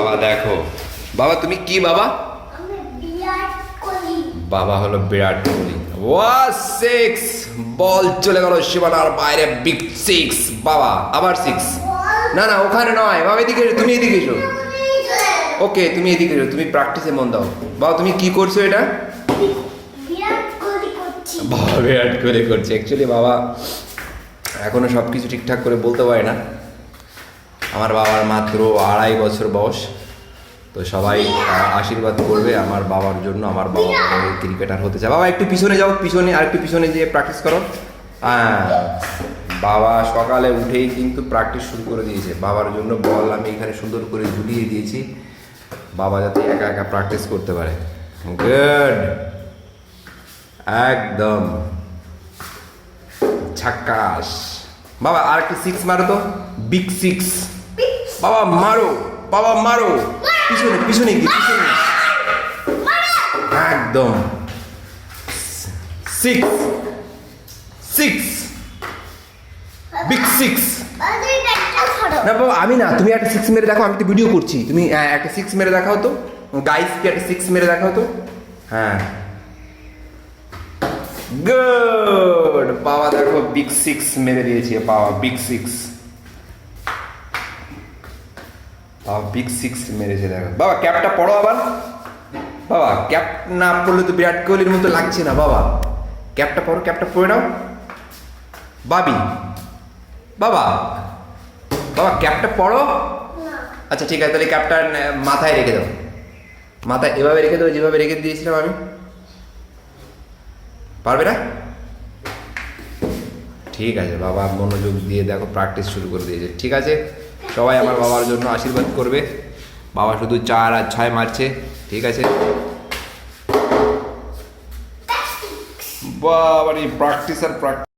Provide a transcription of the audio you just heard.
বাবা দেখো, বাবা তুমি কি বাবা? বাবা হলো বিরাট কোহলি। ওয়াও, সিক্স বল চলে গেল সীমানার বাইরে, বিগ সিক্স। বাবা আবার সিক্স। না না ওখানে নয় বাবা, এদিকে এসো, তুমি এদিকে এসো। ওকে তুমি এদিকে এসো, তুমি প্র্যাকটিসে মন দাও। বাবা তুমি কি করছো এটা? বাবা বিরাট কোহলি করছে। অ্যাকচুয়ালি বাবা এখনো সব কিছু ঠিকঠাক করে বলতে পারে না। আমার বাবার মাত্র 2.5 বছর বয়স। তো সবাই আশীর্বাদ করবে আমার বাবার জন্য। আমার বাবা ক্রিকেটার হতে চায়। বাবা একটু পিছনে যাও, পিছনে আর একটু পিছনে যেয়ে প্র্যাকটিস করো। হ্যাঁ, বাবা সকালে উঠেই কিন্তু প্র্যাকটিস শুরু করে দিয়েছে। বাবার জন্য বল আমি এখানে সুন্দর করে ঝুলিয়ে দিয়েছি, বাবা যাতে একা একা প্র্যাকটিস করতে পারে। গুড, একদম ঝাক্কাস। বাবা আর একটা সিক্স মারো তো, বিগ সিক্স। বাবা মারো, বাবা মারো, পিছনে পিছনে গিয়ে পিছনে, একদম সিক্স সিক্স, বিগ সিক্স। না বাবা আমি না, তুমি একটা সিক্স মেরে দেখো, আমি তো ভিডিও করছি। তুমি একটা সিক্স মেরে দেখাও তো গাইসকে, একটা সিক্স মেরে দেখাও তো। হ্যাঁ গুড, বাবা দেখো বিগ সিক্স মেরে দিয়েছে। বাবা বিগ সিক্স, বাবা বিগ সিক্স মেরেছে দেখো। বাবা ক্যাপটা পড়ো আবার। বাবা ক্যাপ না পড়লে তো বিরাট কোহলির মতো লাগছে না। বাবা ক্যাপটা পরো, ক্যাপটা পরে নাও বাবি। বাবা বাবা ক্যাপটা পরো। আচ্ছা ঠিক আছে, তাহলে ক্যাপটা মাথায় রেখে দাও, মাথায় এভাবে রেখে দাও যেভাবে রেখে দিয়েছিলাম আমি। পারবে না? ঠিক আছে, বাবা মনোযোগ দিয়ে দেখো প্র্যাকটিস শুরু করে দিয়েছে। ঠিক আছে, সবাই আমার বাবার জন্য আশীর্বাদ করবে। বাবা শুধু 4 আর 6 মারছে। ঠিক আছে, বাবা প্র্যাকটিস আর প্র্যাকটিস।